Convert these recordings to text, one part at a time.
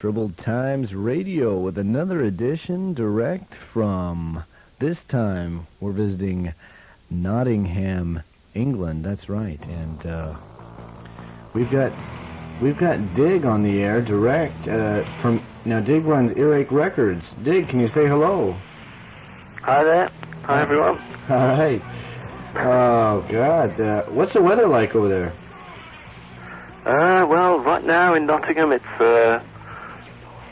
Troubled Times Radio with another edition direct from, this time we're visiting Nottingham, England. That's right. And we've got Dig on the air direct from, now Dig runs Earache Records. Dig, can you say hello? Hi there. Hi everyone. All right. Oh God, what's the weather like over there? Well, right now in Nottingham it's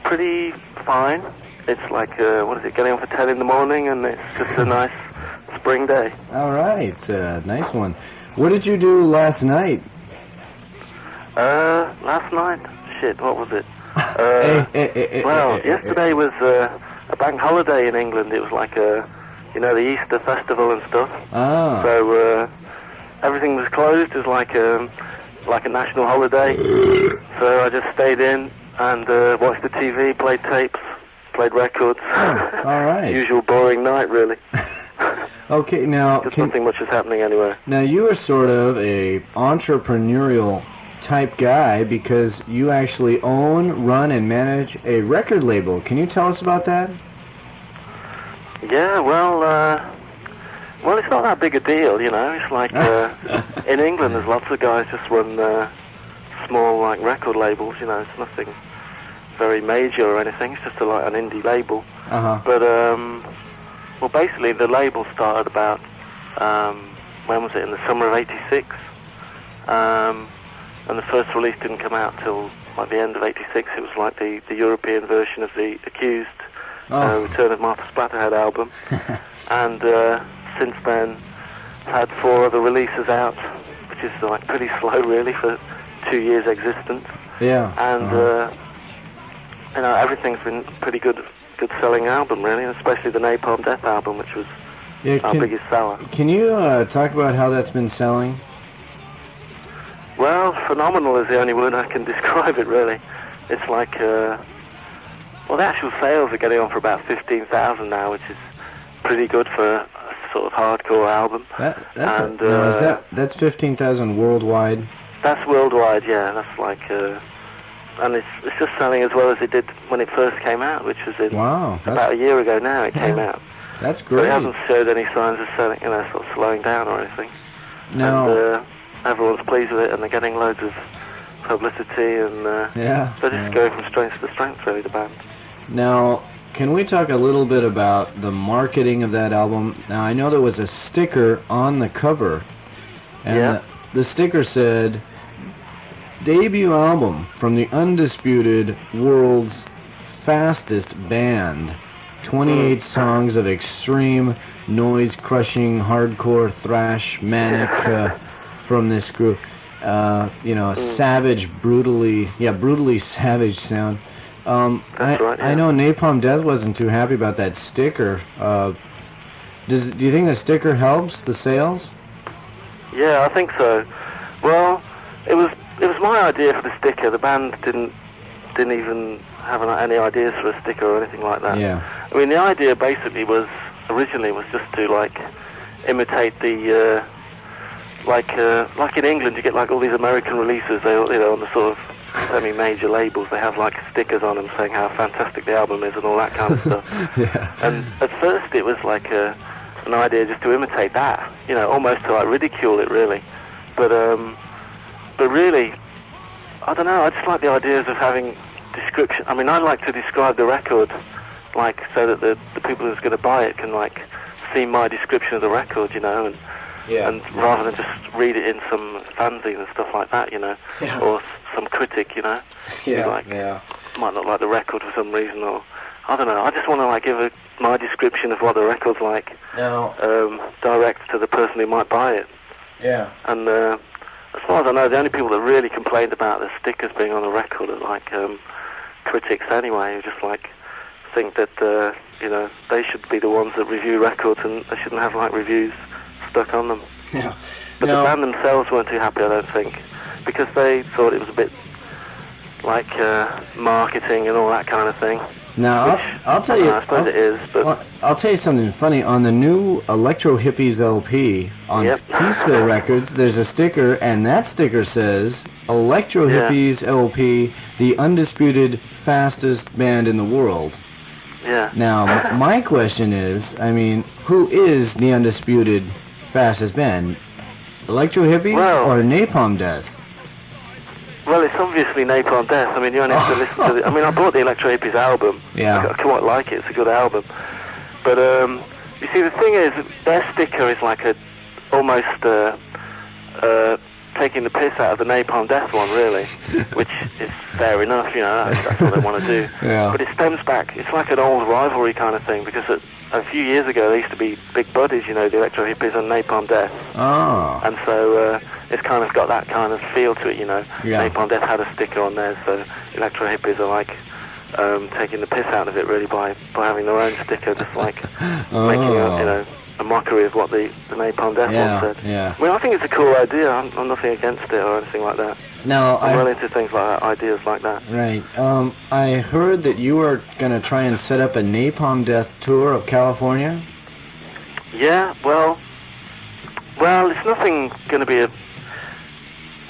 pretty fine. It's like, getting on for 10 in the morning, and it's just a nice spring day. All right, nice one. What did you do last night? Last night? Shit, what was it? Well, yesterday was a bank holiday in England. It was like the Easter festival and stuff. Ah. So everything was closed. It was like a national holiday. So I just stayed in and watched the TV, played tapes, played records. Oh, all right. Usual boring night, really. Okay, now... Just nothing much is happening anywhere. Now, you are sort of a entrepreneurial type guy because you actually own, run, and manage a record label. Can you tell us about that? Yeah, well, it's not that big a deal, you know. It's like, in England, there's lots of guys just run small, like, record labels, you know. It's nothing very major or anything. It's just like an indie label. Uh-huh. But, well, basically, the label started about, when was it? In the summer of '86. And the first release didn't come out till, like, the end of '86. It was like the European version of The Accused, Return of Martha Splatterhead album. And since then, had 4 other releases out, which is like pretty slow really for 2 years existence. Yeah. And everything's been pretty good selling album really, and especially the Napalm Death album, which was our biggest seller. Can you talk about how that's been selling? Well, phenomenal is the only word I can describe it really. It's like, the actual sales are getting on for about 15,000 now, which is pretty good for a sort of hardcore album. That's 15,000 worldwide? That's worldwide, yeah. That's like, and it's just selling as well as it did when it first came out, which was about a year ago now it came out. That's great. But it hasn't showed any signs of selling, sort of slowing down or anything. No. And everyone's pleased with it, and they're getting loads of publicity, and they're just going from strength to strength, really, the band. Now, can we talk a little bit about the marketing of that album? Now, I know there was a sticker on the cover, and the sticker said, debut album from the undisputed world's fastest band. 28 songs of extreme, noise-crushing, hardcore, thrash, manic from this group. Savage, brutally savage sound. That's right, yeah. I know Napalm Death wasn't too happy about that sticker. Do you think the sticker helps the sales? Yeah, I think so. Well, it was my idea for the sticker. The band didn't even have any ideas for a sticker or anything like that. Yeah. I mean, the idea basically originally was just to like imitate the like in England you get like all these American releases. They on the sort of semi-major labels, they have like stickers on them saying how fantastic the album is and all that kind of stuff. Yeah. And at first it was like an idea just to imitate that, almost to like ridicule it really. But really, I don't know, I just like the ideas of having description. I mean, I like to describe the record like so that the people who's going to buy it can like see my description of the record, and rather than just read it in some fanzine and stuff like that, or some critic, might not like the record for some reason, or I don't know. I just want to like give my description of what the record's like, direct to the person who might buy it. Yeah. And as far as I know, the only people that really complained about the stickers being on the record are like critics anyway, who just like think that they should be the ones that review records and they shouldn't have like reviews stuck on them. Yeah. But the band themselves weren't too happy, I don't think, because they thought it was a bit like marketing and all that kind of thing. Now, I'll tell you. I suppose it is, but Well, I'll tell you something funny. On the new Electro Hippies LP on Peaceville Records, there's a sticker, and that sticker says Electro Hippies LP, the undisputed fastest band in the world. Yeah. Now, my question is, I mean, who is the undisputed fastest band? Electro Hippies or Napalm Death? Well, it's obviously Napalm Death. I mean, you only have to listen to the... I mean, I bought the Electro Hippies album. Yeah. I quite like it. It's a good album. But, you see, the thing is, their sticker is like almost taking the piss out of the Napalm Death one, really, which is fair enough, you know, that's what they want to do. Yeah. But it stems back. It's like an old rivalry kind of thing, because a few years ago they used to be big buddies, you know, the Electro Hippies and Napalm Death. Oh. And so it's kind of got that kind of feel to it, you know. Yeah. Napalm Death had a sticker on there, so Electro Hippies are like taking the piss out of it, really, by having their own sticker, just like making a, you know, a mockery of what the Napalm Death one said. Yeah. I mean, I think it's a cool idea. I'm nothing against it or anything like that. Now, I'm really into things like that, ideas like that. Right. I heard that you were going to try and set up a Napalm Death tour of California. Yeah, well, it's nothing going to be a...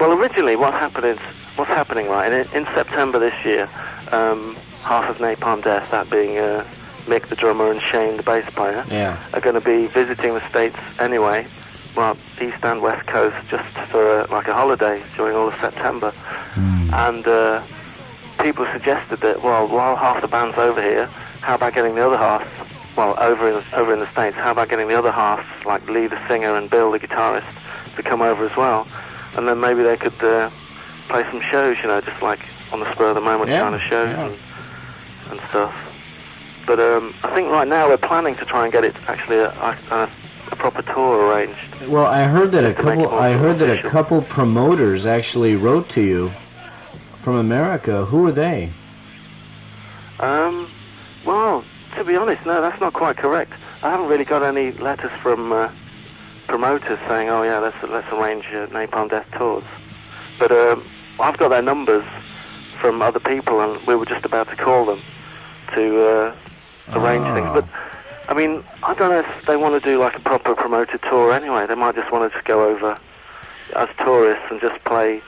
Well, originally what's happening, right, in September this year, half of Napalm Death, that being Mick the drummer and Shane the bass player, are going to be visiting the States anyway, well, East and West Coast, just for like a holiday during all of September. And people suggested that, well, while half the band's over here, how about getting the other half, well, over in the States, how about getting the other half, like Lee the singer and Bill the guitarist, to come over as well, and then maybe they could play some shows, you know, just like on the spur of the moment kind of shows and stuff. But I think right now we're planning to try and get it actually a proper tour arranged. Well, I heard that a couple promoters actually wrote to you from America. Who are they? Well, to be honest, no, that's not quite correct. I haven't really got any letters from promoters saying, oh yeah, let's arrange Napalm Death tours. But I've got their numbers from other people, and we were just about to call them to arrange things. But I mean, I don't know if they want to do like a proper promoted tour anyway. They might just want to just go over as tourists and just play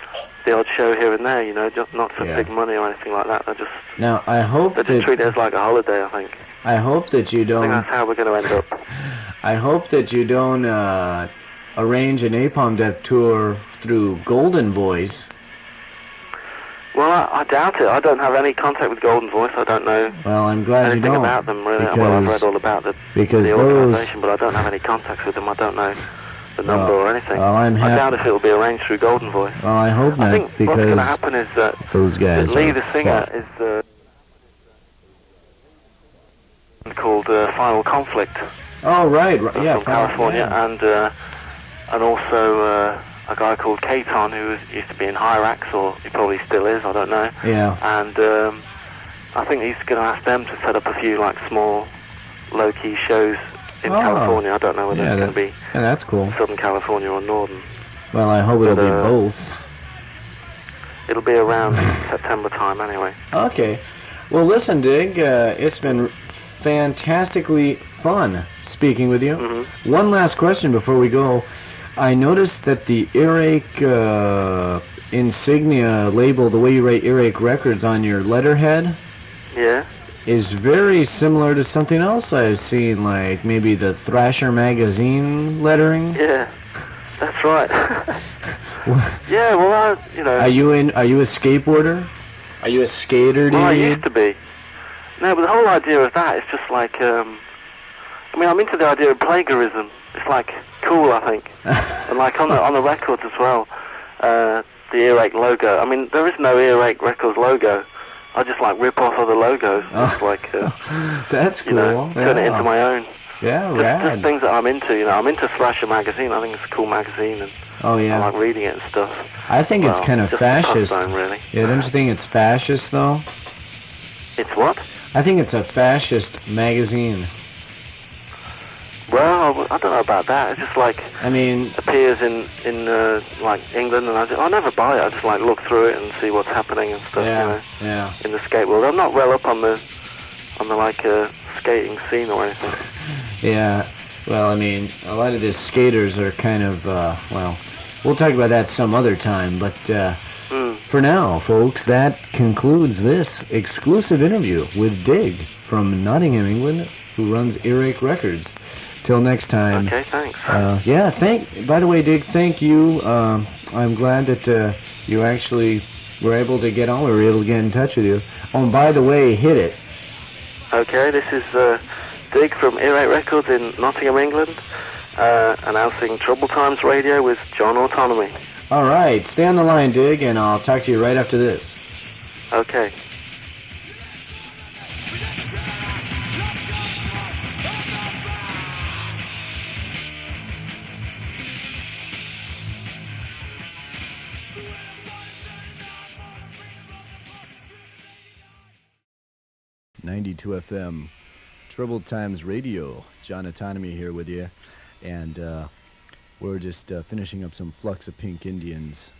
the odd show here and there, you know, just not for big money or anything like that. They just treat it as like a holiday, I think. I hope that you don't... I think that's how we're going to end up. I hope that you don't arrange a Napalm Death tour through Golden Voice. Well, I doubt it. I don't have any contact with Golden Voice. I don't know I'm glad anything you don't, about them, really. Well, I've read all about the organisation, but I don't have any contacts with them. I don't know the number or anything. Well, I doubt if it will be arranged through Golden Voice. Well, I hope not, I think because what's going to happen is that those guys Lee, the singer, is called Final Conflict. Oh, right. Yeah, from California, and also a guy called Katon, who used to be in Hyrax, or he probably still is, I don't know. Yeah. And I think he's going to ask them to set up a few like small, low-key shows in California. I don't know whether it's going to be that's cool. Southern California or Northern. Well, I hope it'll be both. It'll be around September time anyway. Okay. Well, listen, Dig, it's been fantastically fun speaking with you. Mm-hmm. One last question before we go. I noticed that the Earache insignia label, the way you write Earache Records on your letterhead, is very similar to something else I've seen, like maybe the Thrasher magazine lettering. Yeah, that's right. Yeah, well, you know. Are you a skateboarder? Are you a skater? Well, I used to be. No, but the whole idea of that is just like, I mean, I'm into the idea of plagiarism. It's like cool, I think, and like on the records as well. The Earache logo. I mean, there is no Earache Records logo. I just like rip off other logos. Just like that's cool. You know, turn it into my own. Yeah, just things that I'm into. You know, I'm into Thrasher magazine. I think it's a cool magazine, and I like reading it and stuff. I think it's kind of fascist. Really. Yeah, don't you think it's fascist though? It's what? I think it's a fascist magazine. Well, I don't know about that. It's just like, I mean, appears in like England, and I never buy it. I just like look through it and see what's happening and stuff. You know, in the skate world. I'm not well up on the on the like skating scene or anything. Yeah, well, I mean, a lot of the skaters are kind of, well, we'll talk about that some other time, but for now, folks, that concludes this exclusive interview with Dig from Nottingham, England, who runs Earache Records. Till next time. Okay, thanks. Yeah, by the way, Dig, thank you. I'm glad that you actually were able to get on, we were able to get in touch with you. Oh, and by the way, hit it. Okay, this is Dig from Earache Records in Nottingham, England, announcing Trouble Times Radio with John Autonomy. All right, stay on the line, Dig, and I'll talk to you right after this. Okay. .92 FM, Troubled Times Radio. John Autonomy here with you, and we're just finishing up some Flux of Pink Indians,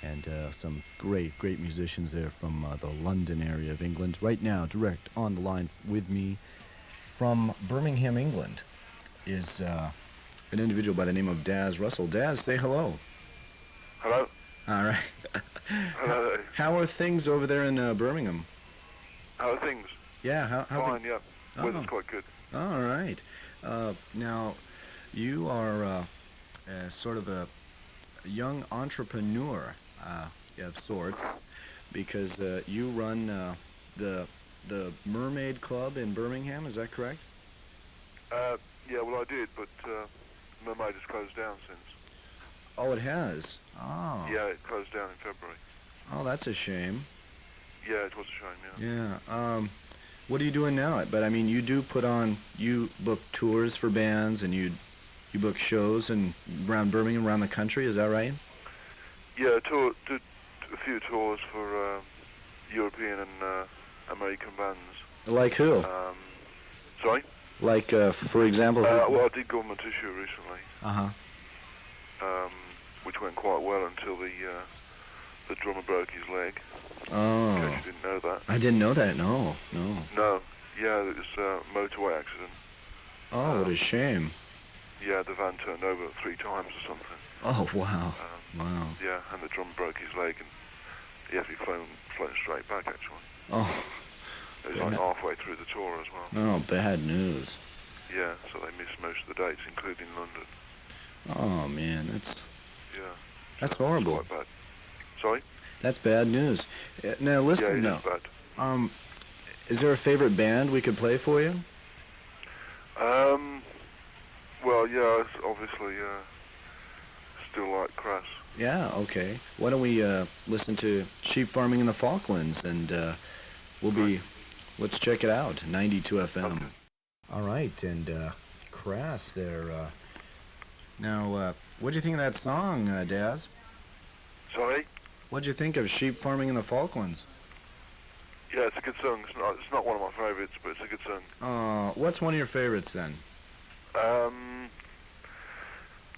and some great musicians there from the London area of England. Right now, direct on the line with me from Birmingham, England, is an individual by the name of Daz Russell. Daz, say hello. Hello. All right. Hello. How are things over there in Birmingham? How are things? Yeah, how's Fine, yeah. Weather's quite good. All right. Now, you are sort of a young entrepreneur of sorts, because you run the Mermaid Club in Birmingham. Is that correct? Yeah, well, I did, but Mermaid has closed down since. Oh, it has? Oh. Yeah, it closed down in February. Oh, that's a shame. Yeah, it was a shame, yeah. Yeah. What are you doing now? But I mean, you do you book tours for bands, and you book shows and around Birmingham, around the country. Is that right? Yeah, did a few tours for European and American bands. Like who? Sorry? Like, for example. Well, I did Government Issue recently. Which went quite well until the drummer broke his leg. Oh. In case you didn't know that. I didn't know that. No. No. Yeah, it was a motorway accident. Oh, what a shame. Yeah, the van turned over 3 times or something. Oh, wow. Wow. Yeah, and the drummer broke his leg, and he had to be flown straight back, actually. Oh. It was like halfway through the tour as well. Oh, bad news. Yeah, so they missed most of the dates, including London. Oh, man, that's So horrible. Quite bad. Sorry? That's bad news. Now, listen, yeah, it is bad. Is there a favorite band we could play for you? Well, yeah, it's obviously still like Crass. Yeah, okay. Why don't we listen to Sheep Farming in the Falklands, and let's check it out, 92 FM. Okay. All right, and Crass there. Now, what'd you think of that song, Daz? Sorry? What'd you think of Sheep Farming in the Falklands? Yeah, it's a good song. It's not one of my favourites, but it's a good song. What's one of your favorites, then? One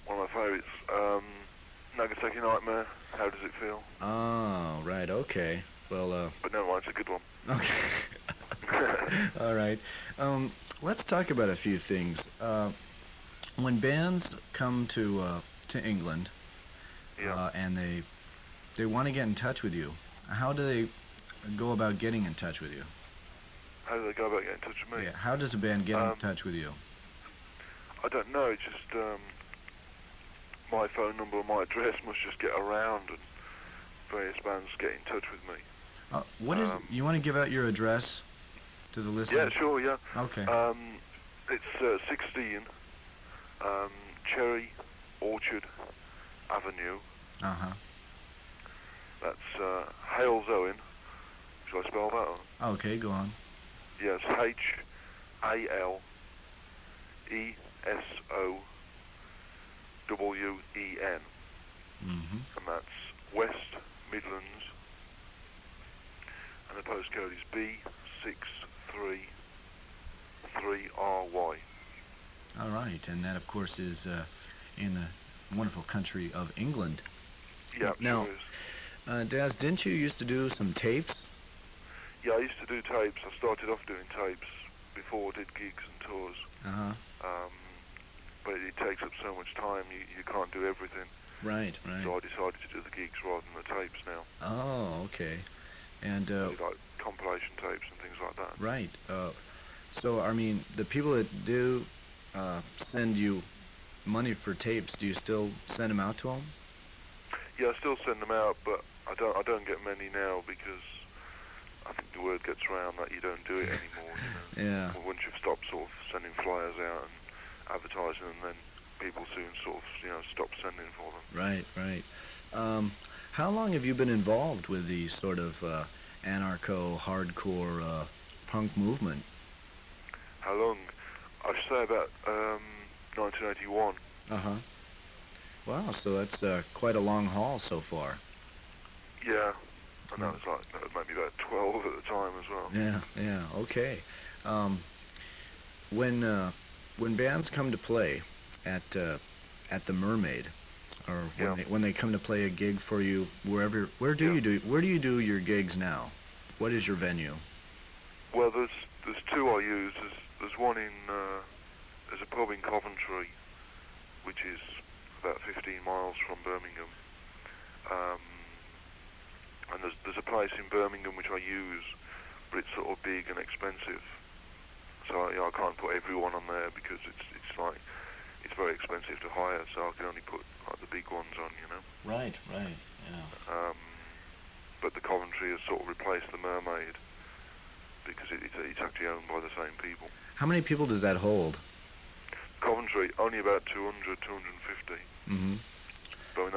of my favourites, Nagasaki Nightmare, How Does It Feel? Oh, right, okay. Well, But never mind, it's a good one. Okay. All right. Let's talk about a few things. When bands come to England, Yeah. and they want to get in touch with you, how do they go about getting in touch with you? How do they go about getting in touch with me? Yeah. How does a band get in touch with you? I don't know, it's just my phone number or my address must just get around, and various bands get in touch with me. What is? You want to give out your address to the listeners? Yeah, sure, yeah. Okay. It's 16 Cherry Orchard Avenue. Uh-huh. That's Hales Owen. Shall I spell that? Okay, go on. Yes, HALESOWEN. Mm-hmm. And that's West Midlands. And the postcode is B633RY. All right, and that, of course, is in the wonderful country of England. Yeah, Now, sure is. Daz, didn't you used to do some tapes? Yeah, I used to do tapes. I started off doing tapes before I did gigs and tours. Uh-huh. But it takes up so much time, you can't do everything. Right, right. So I decided to do the gigs rather than the tapes now. Oh, okay. And, I do like compilation tapes and things like that. right. So, I mean, the people that do send you money for tapes, do you still send them out to them? Yeah, I still send them out, but I don't get many now because I think the word gets around that you don't do it anymore. You know? Yeah. Well, once you've stopped sort of sending flyers out and advertising them, then people soon sort of stop sending for them. Right, right. How long have you been involved with the sort of anarcho, hardcore punk movement? How long? I should say about 1981. Uh-huh. Wow, so that's quite a long haul so far. Yeah, and that was maybe about 12 at the time as well. Yeah, yeah, okay. When bands come to play at the Mermaid, or when they come to play a gig for you, where do you do your gigs now? What is your venue? Well, there's two I use. There's one there's a pub in Coventry, which is about 15 miles from Birmingham. And there's a place in Birmingham which I use, but it's sort of big and expensive. So I can't put everyone on there because it's very expensive to hire. So I can only put like the big ones on, you know. Right, right, yeah. But the Coventry has sort of replaced the Mermaid because it's actually owned by the same people. How many people does that hold? Coventry only about 200, 250. Mm-hmm. But I mean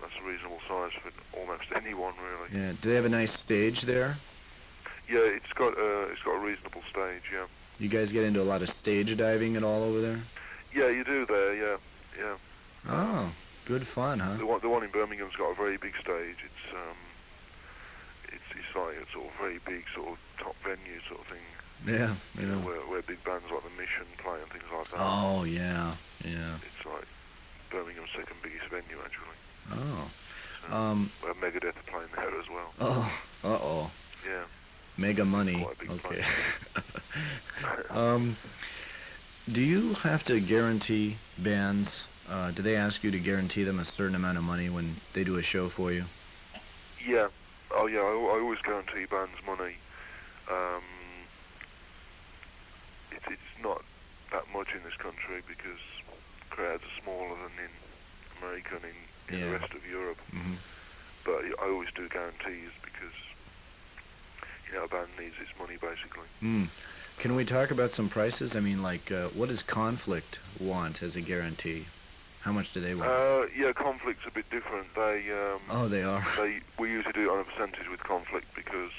that's a reasonable size for almost anyone, really. Yeah. Do they have a nice stage there? Yeah, it's got a reasonable stage. Yeah. You guys get into a lot of stage diving and all over there? Yeah, you do there. Yeah, yeah. Oh, good fun, huh? The one in Birmingham's got a very big stage. It's like a sort of very big sort of top venue sort of thing. Yeah, you know, where big bands like the Mission play and things like that. Oh, yeah, yeah. It's like Birmingham's second biggest venue actually. Oh. Where Megadeth are playing there as well. Oh, uh-oh. Yeah. Mega money. Quite a big Okay. Do you have to guarantee bands? Do they ask you to guarantee them a certain amount of money when they do a show for you? Yeah. Oh yeah. I always guarantee bands money. It's not that much in this country because crowds are smaller than in America and in the rest of Europe. Mm-hmm. But I always do guarantees because a band needs its money basically. Mm. Can we talk about some prices? I mean, like, what does Conflict want as a guarantee? How much do they want? Yeah, Conflict's a bit different. They oh, they are. We usually do it on a percentage with Conflict because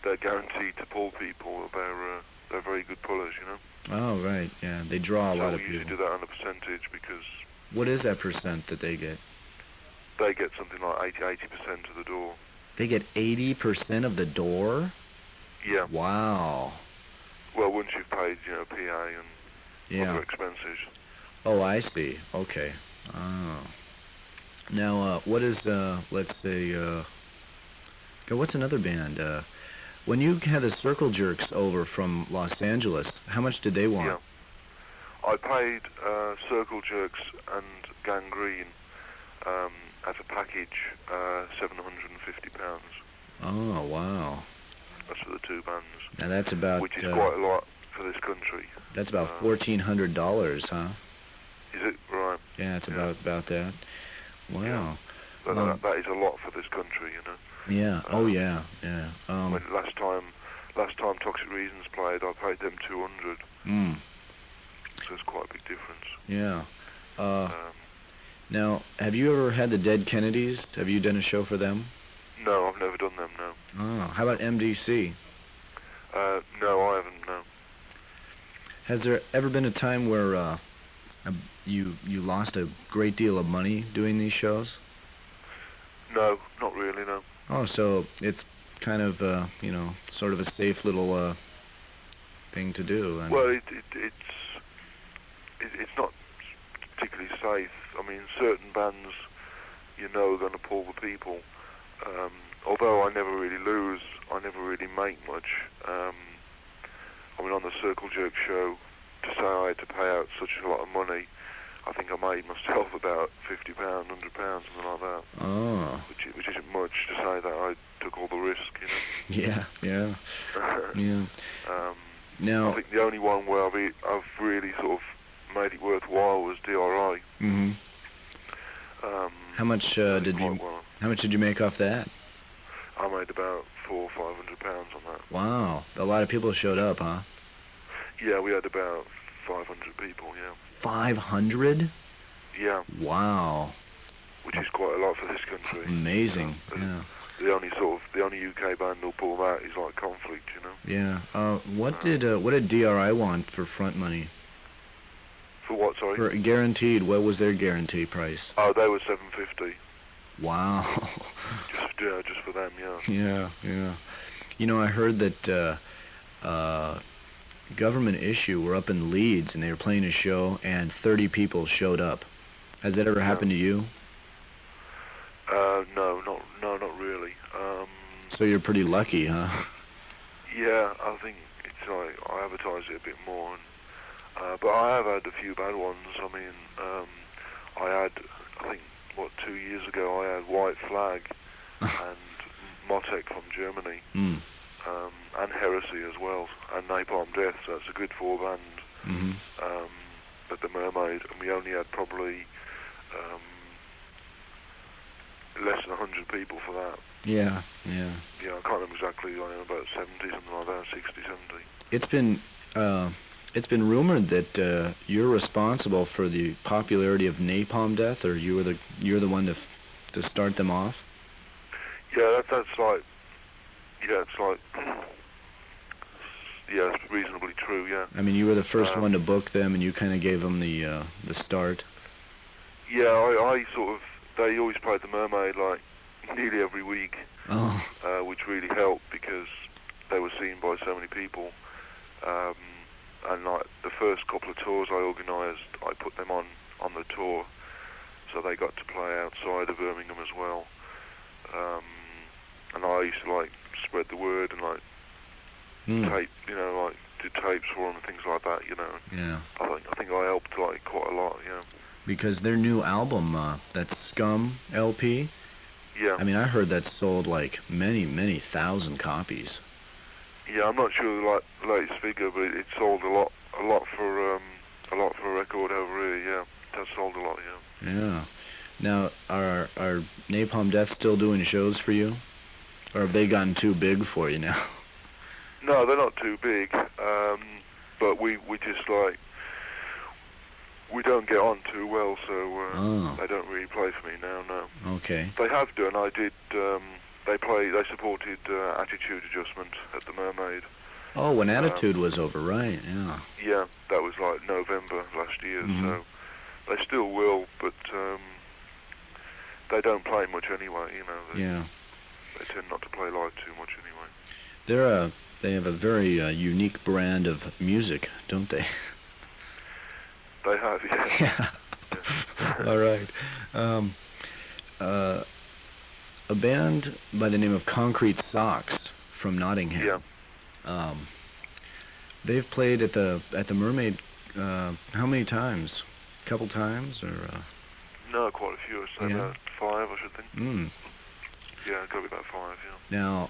they're guaranteed to pull people. They're very good pullers, you know. Oh, right. Yeah, they draw a lot of people. So we usually do that on a percentage because. What is that percent that they get? They get something like 80% of the door. They get 80% of the door? Yeah. Wow. Well, once you've paid, PA and other expenses. Oh, I see. Okay. Oh. Now, what is, let's say, what's another band? When you had the Circle Jerks over from Los Angeles, how much did they want? Yeah. I paid Circle Jerks and Gangrene as a package, £750. Oh, wow. That's for the two bands. Now that's about... Which is quite a lot for this country. That's about $1,400, huh? Is it? Right. Yeah, it's about that. Wow. Yeah. That is a lot for this country, you know. Yeah. Oh, yeah. Yeah. When last time Toxic Reasons played, I paid them 200. Mm. So it's quite a big difference. Yeah. Now, have you ever had the Dead Kennedys? Have you done a show for them? No, I've never done them, no. Oh, how about MDC? No, I haven't, no. Has there ever been a time where you lost a great deal of money doing these shows? No, not really, no. Oh, so it's kind of, sort of a safe little thing to do. Well, it's not particularly safe. I mean, certain bands, are going to pull the people. Although I never really lose, I never really make much. I mean, on the Circle Jerk show, to say I had to pay out such a lot of money, I think I made myself about £50, £100, something like that. Oh. Which isn't much to say that I took all the risk, you know. Yeah, yeah, yeah. I Now, think the only one where I've really sort of made it worthwhile was DRI. mm-hmm. How much did you? Well. How much did you make off that? I made about £400 or £500 on that. Wow, a lot of people showed up, huh? Yeah, we had about 500 people. Yeah. 500? Yeah. Wow. Which is quite a lot for this country. Amazing. Yeah. Yeah. The only UK band who'll pull that is like Conflict, you know. Yeah. What did DRI want for front money? For what? Sorry. For guaranteed. What was their guarantee price? Oh, they were $750. Wow. Just for them, yeah. Yeah, yeah. You know, I heard that Government Issue were up in Leeds and they were playing a show and 30 people showed up. Has that ever happened to you? No, not really. So you're pretty lucky, huh? Yeah, I think it's like I advertise it a bit more, but I have had a few bad ones. I mean, I think 2 years ago, I had White Flag and Motek from Germany, and Heresy as well, and Napalm Death. So it's a good 4 band at the Mermaid, and we only had probably less than 100 people for that. Yeah, yeah. Yeah, I can't remember exactly. About 70, something like that, 60, 70. It's been rumored that you're responsible for the popularity of Napalm Death, or you're the one to start them off. Yeah, that's like, yeah, it's like, yeah, it's reasonably true. Yeah. I mean, you were the first one to book them, and you kind of gave them the start. Yeah, I sort of. They always played the Mermaid like nearly every week, which really helped because they were seen by so many people. And like the first couple of tours I organised, I put them on the tour, so they got to play outside of Birmingham as well. And I used to like spread the word and like tape, you know, like did tapes for them and things like that, you know. Yeah. I think I helped like quite a lot, yeah. Because their new album, that Scum LP. Yeah. I mean, I heard that sold like many thousand copies. Yeah, I'm not sure the latest figure, but it sold a lot for a record over here. Yeah, it has sold a lot. Yeah. Yeah. Now, are Napalm Death still doing shows for you, or have they gotten too big for you now? No, they're not too big. But we just like we don't get on too well, so they don't really play for me now. No. Okay. They have done. I did. They supported Attitude Adjustment at the Mermaid. Oh, when Attitude was over, right? Yeah. Yeah, that was like November last year. So they still will, but they don't play much anyway. You know. They tend not to play live too much anyway. They have a very unique brand of music, don't they? They have, yeah. Yeah. All right. A band by the name of Concrete Socks from Nottingham. Yeah. They've played at the Mermaid. How many times? A couple times, or? No, quite a few. I'd say about 5, I should think. Yeah, got to be about 5. Yeah. Now,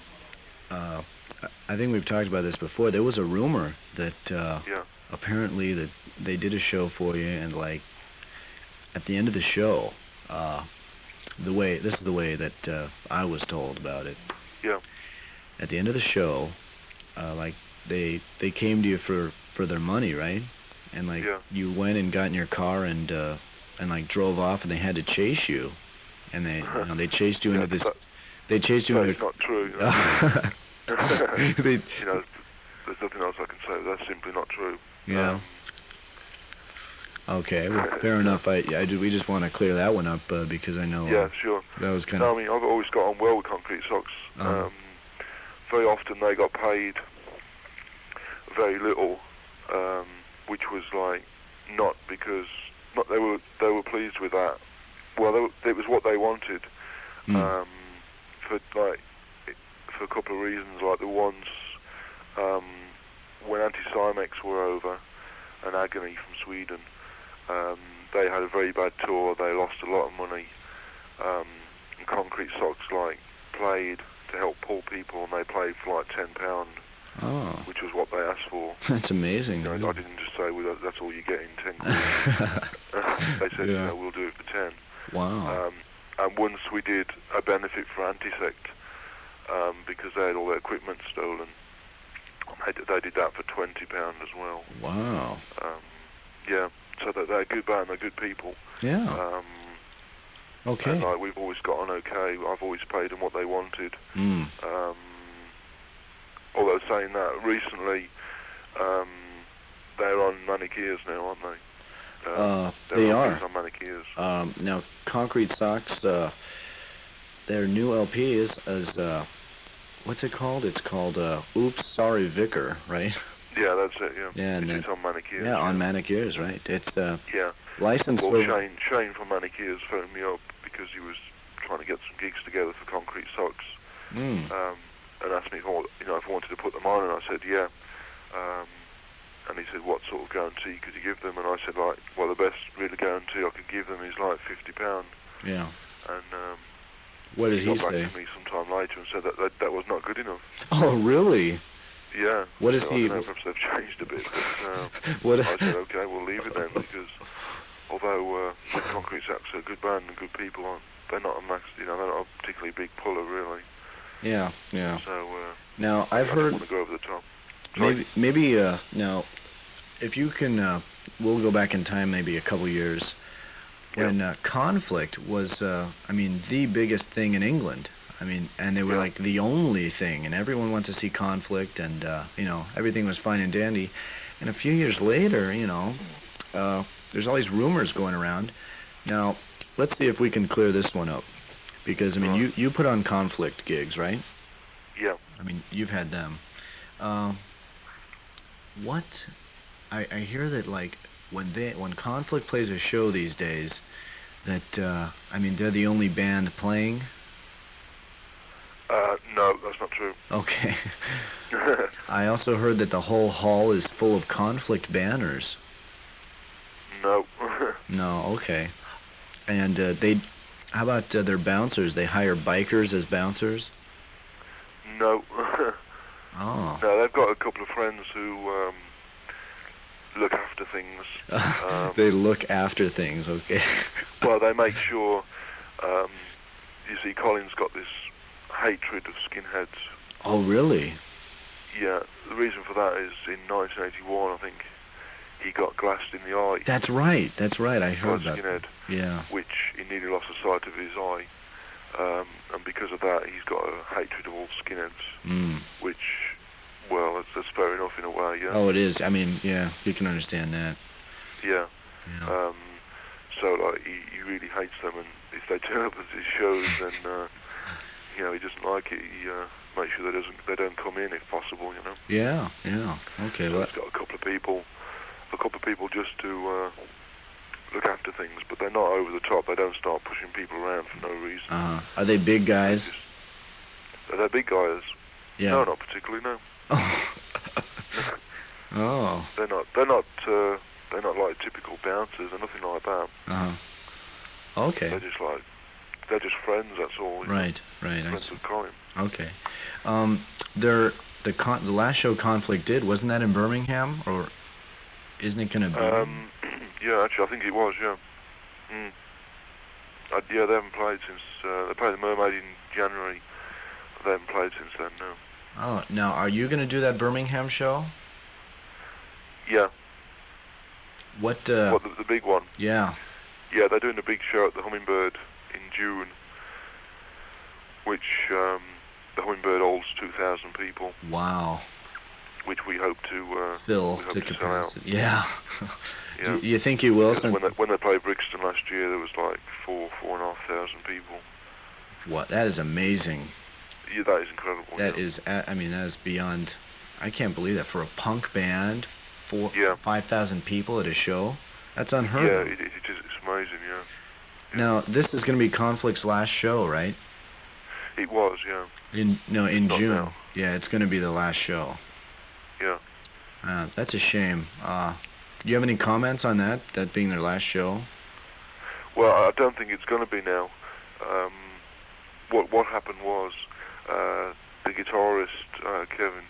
I think we've talked about this before. There was a rumor that apparently that they did a show for you, and like at the end of the show, this is the way that I was told about it. Yeah. At the end of the show, like they came to you for their money, right? And like you went and got in your car and like drove off, and they had to chase you, and they chased you into this. They chased you into. That's not true. You know, there's nothing else I can say. That's simply not true. Yeah. Okay, well, fair enough. We just want to clear that one up because I know. Yeah, sure. That was kind of. I mean, I've always got on well with Concrete Socks. Very often they got paid very little, which was like not because they were pleased with that. Well, it was what they wanted. For for a couple of reasons. Like the ones when Anti-Cymex were over, and Agony from Sweden, they had a very bad tour. They lost a lot of money. And Concrete Socks played to help poor people, and they played for like £10, which was what they asked for. That's amazing. I didn't just say, well, that's all you get in 10 quid. They said, we'll do it for 10. Wow. And once we did a benefit for Antisect, because they had all their equipment stolen. They did that for £20 as well. Wow. Yeah, so they're a good band, they're good people. Yeah. Okay. And we've always got on okay. I've always paid them what they wanted. Although saying that, recently they're on Manic Ears now, aren't they? They are. On Manic Ears. Now, Concrete Socks, their new LP is what's it called? It's called Oops, Sorry Vicar, right? Yeah, that's it, yeah. Yeah, and it's on Manic Ears. Yeah, on Manic Ears, right? It's yeah. licensed. Well, Shane from Manic Ears phoned me up because he was trying to get some gigs together for Concrete Socks, and asked me if I wanted to put them on, and I said yeah. And he said, what sort of guarantee could you give them? And I said, well, the best really guarantee I could give them is like £50. Yeah. And what did he got say? back to me sometime later and said that was not good enough. Oh, really? Yeah. What is so he? I don't know, perhaps they've changed a bit. But, what? I said, okay, we'll leave it then, because although Concrete Socks are a good band and good people, they're not they're not a particularly big puller, really. Yeah, yeah. So now I've I heard. Want to go over the top. Maybe now, if you can, we'll go back in time maybe a couple years when Conflict was, the biggest thing in England. And they were like the only thing, and everyone went to see Conflict, and everything was fine and dandy. And a few years later, there's all these rumors going around. Now, let's see if we can clear this one up, because you put on Conflict gigs, right? Yeah. You've had them. What? I hear that when Conflict plays a show these days, that they're the only band playing. No, that's not true. Okay. I also heard that the whole hall is full of Conflict banners. No. No, okay. And how about their bouncers? They hire bikers as bouncers? No. Oh. No, they've got a couple of friends who look after things. They look after things, okay. Well, they make sure, you see, Colin's got this hatred of skinheads. Oh, really? Yeah, the reason for that is in 1981, I think, he got glassed in the eye. That's right, I heard that. Skinhead, yeah. Which he nearly lost the sight of his eye. And because of that, he's got a hatred of all skinheads, which, well, that's fair enough in a way, yeah. Oh, it is. Yeah, you can understand that. Yeah. So, he really hates them, and if they turn up at his shows, then, he doesn't like it. He makes sure they don't come in if possible, Yeah, okay. So he's got a couple of people just to look after things, but they're not over the top. They don't start pushing people around for no reason. Are they big guys? They're big guys. Yeah. No, not particularly. No. Oh. They're not like typical bouncers or nothing like that. Okay. They're just friends. That's all. Right. Friends with Colin. Okay. The last show Conflict did, wasn't that in Birmingham, or isn't it gonna be? Yeah, actually, I think it was. Yeah. Yeah, they haven't played since they played the Mermaid in January. They haven't played since then. No. Oh, now are you gonna do that Birmingham show? Yeah. What? The big one? Yeah. Yeah, they're doing a big show at the Hummingbird in June, which the Hummingbird holds 2,000 people. Wow. Which we hope to fill to capacity. Yeah. Yeah. You think you will? When they played Brixton last year, there was like 4,500 people. What? That is amazing. Yeah, that is incredible. That is, that is beyond. I can't believe that for a punk band, 5,000 people at a show. That's unheard of. Yeah, it's amazing. Yeah. Now this is going to be Conflict's last show, right? It was, yeah. In Not June. now. Yeah, it's going to be the last show. Yeah. That's a shame. Do you have any comments on that being their last show? Well, I don't think it's going to be now. What happened was the guitarist Kevin,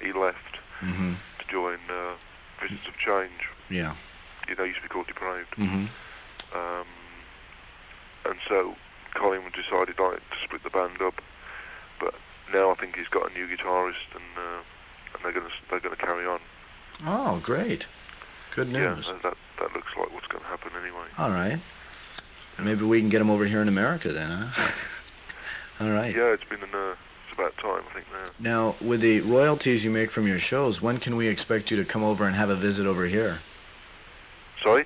he left Mm-hmm. to join Visits of Change. Yeah. You know, used to be called Depraved. Mm-hmm. And so Colin decided to split the band up. But now I think he's got a new guitarist, and they're gonna carry on. Oh, great. Good news. Yeah, that looks like what's going to happen anyway. All right. Maybe we can get them over here in America then, huh? All right. Yeah, it's about time, I think, now. Now, with the royalties you make from your shows, when can we expect you to come over and have a visit over here? Sorry?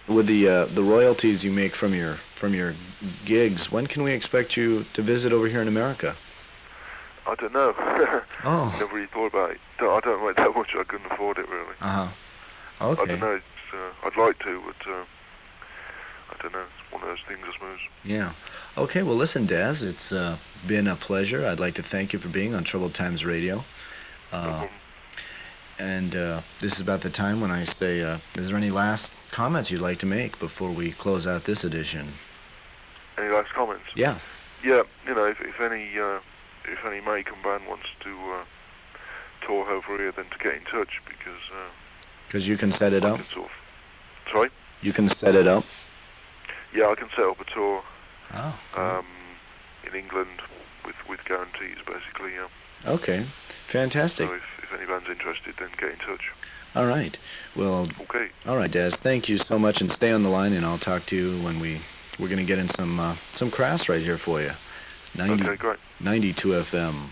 With the royalties you make from your gigs, when can we expect you to visit over here in America? I don't know. Oh. Never really thought about it. I don't make that much. I couldn't afford it, really. Uh-huh. Okay. I don't know. I'd like to, but I don't know. It's one of those things, I suppose. Yeah. Okay, well, listen, Daz, it's been a pleasure. I'd like to thank you for being on Troubled Times Radio. No problem. And this is about the time when I say, is there any last comments you'd like to make before we close out this edition? Any last comments? Yeah. Yeah, you know, if any American band wants to tour over here, then to get in touch, because you can set it I up? can sort of, sorry? You can set it up? Yeah, I can set up a tour Oh. in England with guarantees, basically, yeah. Okay. Fantastic. So if any band's interested, then get in touch. All right. Well, Okay. all right, Daz. Thank you so much, and stay on the line, and I'll talk to you when we're going to get in some crafts right here for you. Okay, great. 92 FM.